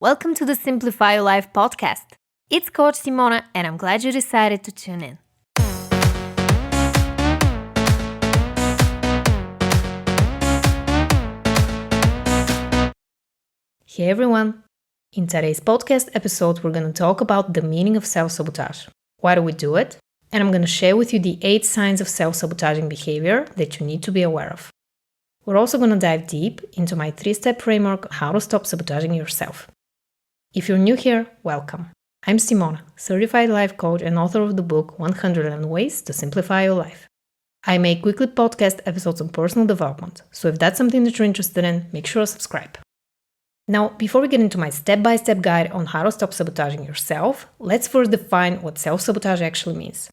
Welcome to the Simplify Your Life podcast. It's Coach Simona, and I'm glad you decided to tune in. Hey everyone! In today's podcast episode, we're going to talk about the meaning of self-sabotage. Why do we do it? And I'm going to share with you the 8 signs of self-sabotaging behavior that you need to be aware of. We're also going to dive deep into my 3-step framework on how to stop sabotaging yourself. If you're new here, welcome. I'm Simona, certified life coach and author of the book 101 Ways to Simplify Your Life. I make weekly podcast episodes on personal development, so if that's something that you're interested in, make sure to subscribe. Now, before we get into my step-by-step guide on how to stop sabotaging yourself, let's first define what self-sabotage actually means.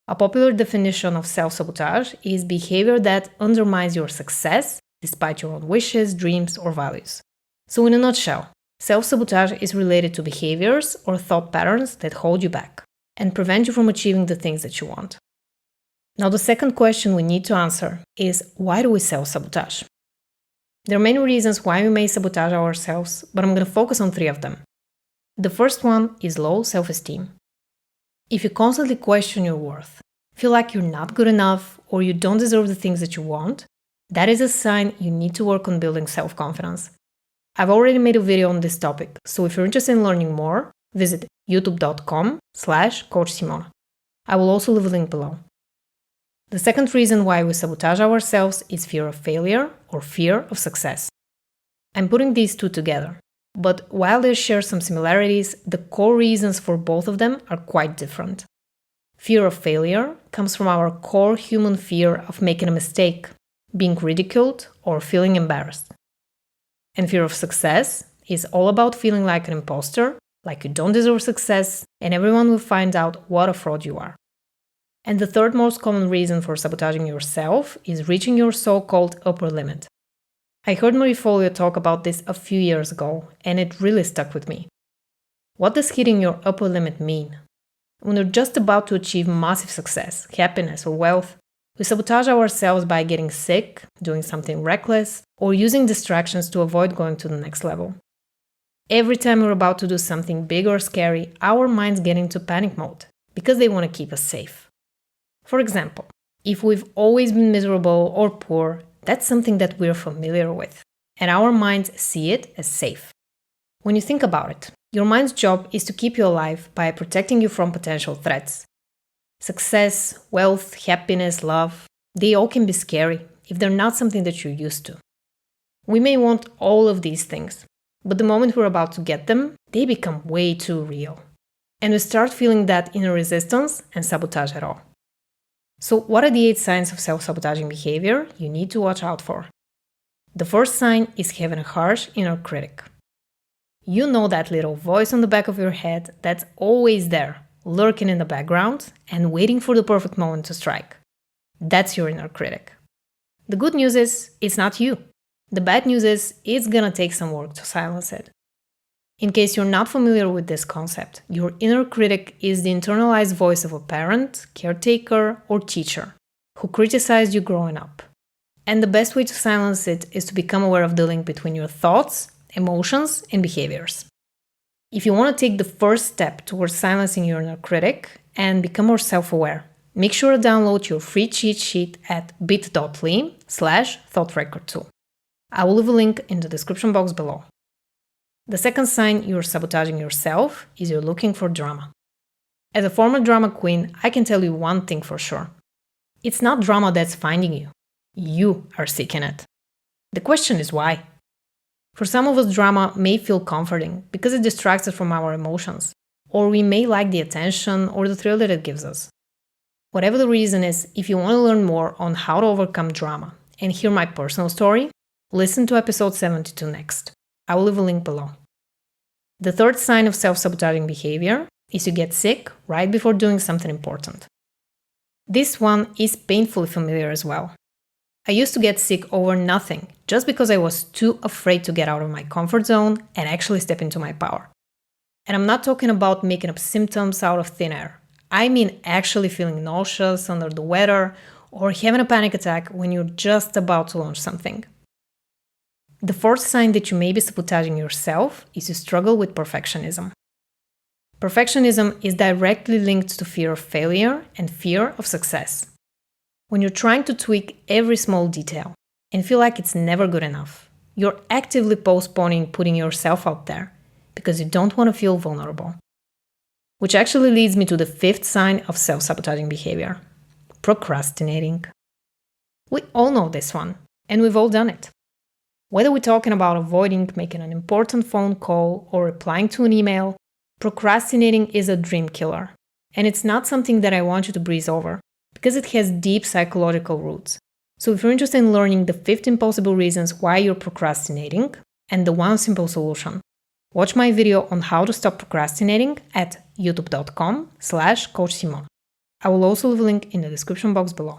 A popular definition of self-sabotage is behavior that undermines your success despite your own wishes, dreams, or values. So in a nutshell, self-sabotage is related to behaviors or thought patterns that hold you back and prevent you from achieving the things that you want. Now, the second question we need to answer is, why do we self-sabotage? There are many reasons why we may sabotage ourselves, but I'm going to focus on 3 of them. The first one is low self-esteem. If you constantly question your worth, feel like you're not good enough, or you don't deserve the things that you want, that is a sign you need to work on building self-confidence. I've already made a video on this topic, so if you're interested in learning more, visit youtube.com/coachsimona. I will also leave a link below. The second reason why we sabotage ourselves is fear of failure or fear of success. I'm putting these 2 together, but while they share some similarities, the core reasons for both of them are quite different. Fear of failure comes from our core human fear of making a mistake, being ridiculed, or feeling embarrassed. And fear of success is all about feeling like an imposter, like you don't deserve success, and everyone will find out what a fraud you are. And the third most common reason for sabotaging yourself is reaching your so-called upper limit. I heard Marie Forleo talk about this a few years ago, and it really stuck with me. What does hitting your upper limit mean? When we're just about to achieve massive success, happiness, or wealth, we sabotage ourselves by getting sick, doing something reckless, or using distractions to avoid going to the next level. Every time we're about to do something big or scary, our minds get into panic mode because they want to keep us safe. For example, if we've always been miserable or poor, that's something that we're familiar with, and our minds see it as safe. When you think about it, your mind's job is to keep you alive by protecting you from potential threats. Success, wealth, happiness, love, they all can be scary if they're not something that you're used to. We may want all of these things, but the moment we're about to get them, they become way too real. And we start feeling that inner resistance and sabotage it all. So what are the 8 signs of self-sabotaging behavior you need to watch out for? The first sign is having a harsh inner critic. You know that little voice on the back of your head that's always there, lurking in the background and waiting for the perfect moment to strike. That's your inner critic. The good news is, it's not you. The bad news is, it's gonna take some work to silence it. In case you're not familiar with this concept, your inner critic is the internalized voice of a parent, caretaker, or teacher who criticized you growing up. And the best way to silence it is to become aware of the link between your thoughts, emotions, and behaviors. If you want to take the first step towards silencing your inner critic and become more self-aware, make sure to download your free cheat sheet at bit.ly/thoughtrecord2. I will leave a link in the description box below. The second sign you're sabotaging yourself is you're looking for drama. As a former drama queen, I can tell you one thing for sure. It's not drama that's finding you. You are seeking it. The question is why? For some of us, drama may feel comforting because it distracts us from our emotions, or we may like the attention or the thrill that it gives us. Whatever the reason is, if you want to learn more on how to overcome drama and hear my personal story, listen to episode 72 next. I will leave a link below. The third sign of self-sabotaging behavior is you get sick right before doing something important. This one is painfully familiar as well. I used to get sick over nothing just because I was too afraid to get out of my comfort zone and actually step into my power. And I'm not talking about making up symptoms out of thin air. I mean actually feeling nauseous, under the weather, or having a panic attack when you're just about to launch something. The fourth sign that you may be sabotaging yourself is you struggle with perfectionism. Perfectionism is directly linked to fear of failure and fear of success. When you're trying to tweak every small detail and feel like it's never good enough, you're actively postponing putting yourself out there because you don't want to feel vulnerable. Which actually leads me to the fifth sign of self-sabotaging behavior: procrastinating. We all know this one, and we've all done it. Whether we're talking about avoiding making an important phone call or replying to an email, procrastinating is a dream killer. And it's not something that I want you to breeze over, because it has deep psychological roots. So if you're interested in learning the 15 possible reasons why you're procrastinating and the one simple solution, watch my video on how to stop procrastinating at youtube.com/Coach Simone. I will also leave a link in the description box below.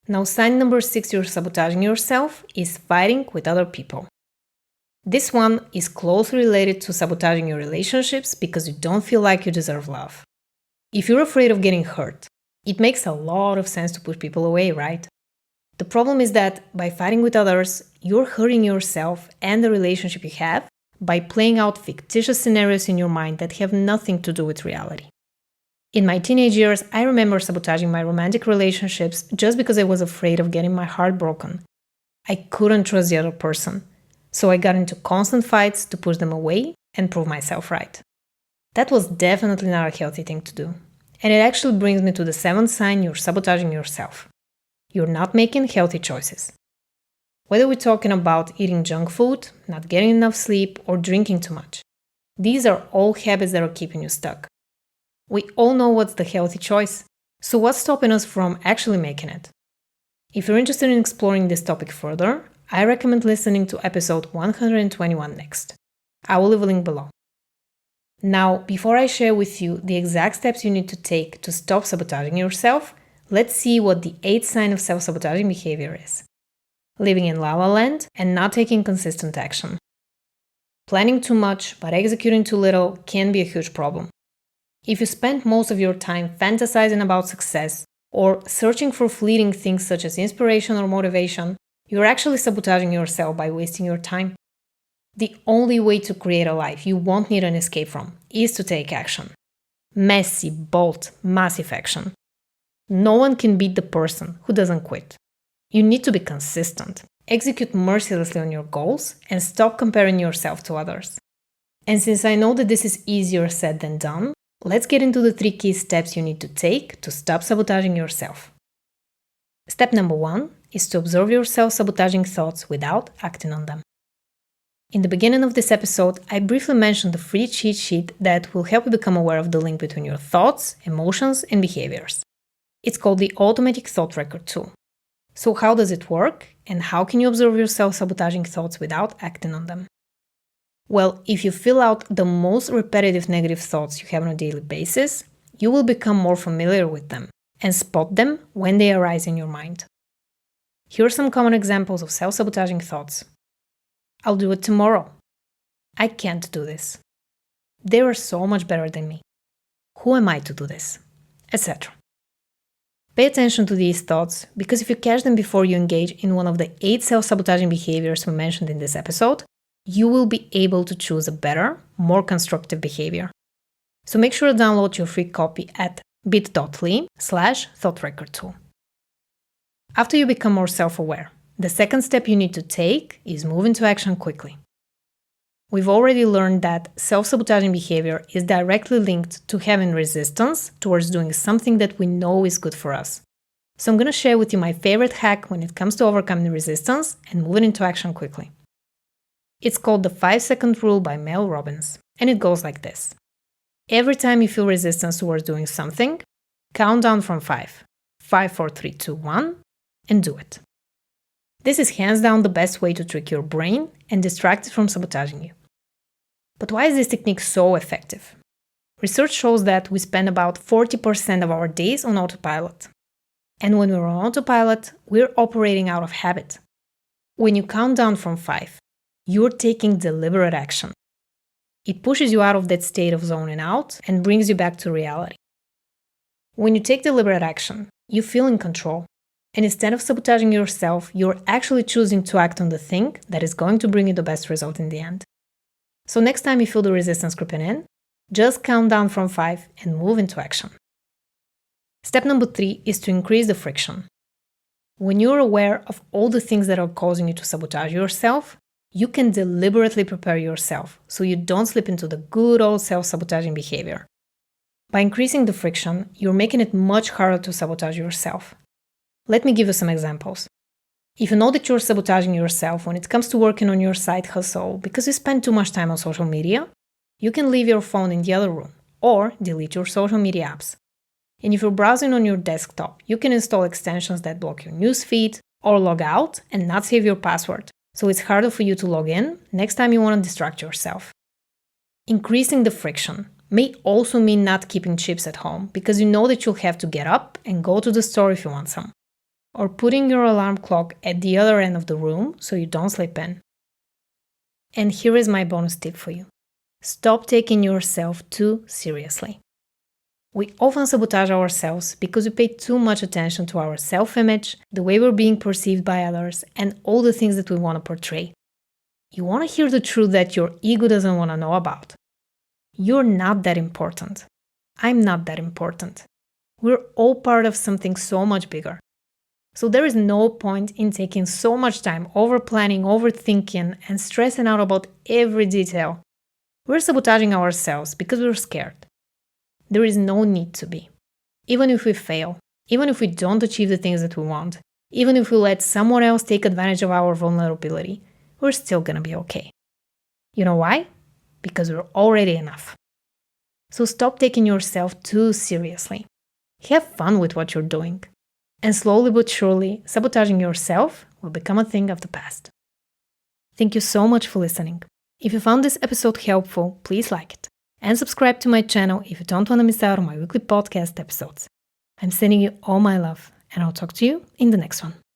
Now, sign number 6 you're sabotaging yourself is fighting with other people. This one is closely related to sabotaging your relationships because you don't feel like you deserve love. If you're afraid of getting hurt, it makes a lot of sense to push people away, right? The problem is that by fighting with others, you're hurting yourself and the relationship you have by playing out fictitious scenarios in your mind that have nothing to do with reality. In my teenage years, I remember sabotaging my romantic relationships just because I was afraid of getting my heart broken. I couldn't trust the other person, so I got into constant fights to push them away and prove myself right. That was definitely not a healthy thing to do. And it actually brings me to the 7th sign you're sabotaging yourself. You're not making healthy choices. Whether we're talking about eating junk food, not getting enough sleep, or drinking too much, these are all habits that are keeping you stuck. We all know what's the healthy choice, so what's stopping us from actually making it? If you're interested in exploring this topic further, I recommend listening to episode 121 next. I will leave a link below. Now, before I share with you the exact steps you need to take to stop sabotaging yourself, let's see what the 8th sign of self-sabotaging behavior is. Living in la la land and not taking consistent action. Planning too much but executing too little can be a huge problem. If you spend most of your time fantasizing about success or searching for fleeting things such as inspiration or motivation, you're actually sabotaging yourself by wasting your time. The only way to create a life you won't need an escape from is to take action. Messy, bold, massive action. No one can beat the person who doesn't quit. You need to be consistent, execute mercilessly on your goals, and stop comparing yourself to others. And since I know that this is easier said than done, let's get into the 3 key steps you need to take to stop sabotaging yourself. Step number 1 is to observe your self-sabotaging thoughts without acting on them. In the beginning of this episode, I briefly mentioned the free cheat sheet that will help you become aware of the link between your thoughts, emotions, and behaviors. It's called the Automatic Thought Record tool. So how does it work, and how can you observe your self-sabotaging thoughts without acting on them? Well, if you fill out the most repetitive negative thoughts you have on a daily basis, you will become more familiar with them and spot them when they arise in your mind. Here are some common examples of self-sabotaging thoughts. I'll do it tomorrow. I can't do this. They are so much better than me. Who am I to do this? Etc. Pay attention to these thoughts because if you catch them before you engage in one of the 8 self-sabotaging behaviors we mentioned in this episode, you will be able to choose a better, more constructive behavior. So make sure to download your free copy at bit.ly/thoughtrecordtool. After you become more self-aware, the second step you need to take is move into action quickly. We've already learned that self-sabotaging behavior is directly linked to having resistance towards doing something that we know is good for us. So I'm going to share with you my favorite hack when it comes to overcoming resistance and moving into action quickly. It's called the 5-second rule by Mel Robbins, and it goes like this. Every time you feel resistance towards doing something, count down from 5. 5, 4, 3, 2, 1, and do it. This is hands down the best way to trick your brain and distract it from sabotaging you. But why is this technique so effective? Research shows that we spend about 40% of our days on autopilot. And when we're on autopilot, we're operating out of habit. When you count down from 5, you're taking deliberate action. It pushes you out of that state of zoning out and brings you back to reality. When you take deliberate action, you feel in control. And instead of sabotaging yourself, you're actually choosing to act on the thing that is going to bring you the best result in the end. So next time you feel the resistance creeping in, just count down from 5 and move into action. Step number 3 is to increase the friction. When you're aware of all the things that are causing you to sabotage yourself, you can deliberately prepare yourself so you don't slip into the good old self-sabotaging behavior. By increasing the friction, you're making it much harder to sabotage yourself. Let me give you some examples. If you know that you're sabotaging yourself when it comes to working on your side hustle because you spend too much time on social media, you can leave your phone in the other room or delete your social media apps. And if you're browsing on your desktop, you can install extensions that block your newsfeed or log out and not save your password, so it's harder for you to log in next time you want to distract yourself. Increasing the friction may also mean not keeping chips at home because you know that you'll have to get up and go to the store if you want some. Or putting your alarm clock at the other end of the room so you don't sleep in. And here is my bonus tip for you. Stop taking yourself too seriously. We often sabotage ourselves because we pay too much attention to our self-image, the way we're being perceived by others, and all the things that we want to portray. You want to hear the truth that your ego doesn't want to know about. You're not that important. I'm not that important. We're all part of something so much bigger. So there is no point in taking so much time over-planning, overthinking, and stressing out about every detail. We're sabotaging ourselves because we're scared. There is no need to be. Even if we fail, even if we don't achieve the things that we want, even if we let someone else take advantage of our vulnerability, we're still gonna be okay. You know why? Because we're already enough. So stop taking yourself too seriously. Have fun with what you're doing. And slowly but surely, sabotaging yourself will become a thing of the past. Thank you so much for listening. If you found this episode helpful, please like it. And subscribe to my channel if you don't want to miss out on my weekly podcast episodes. I'm sending you all my love, and I'll talk to you in the next one.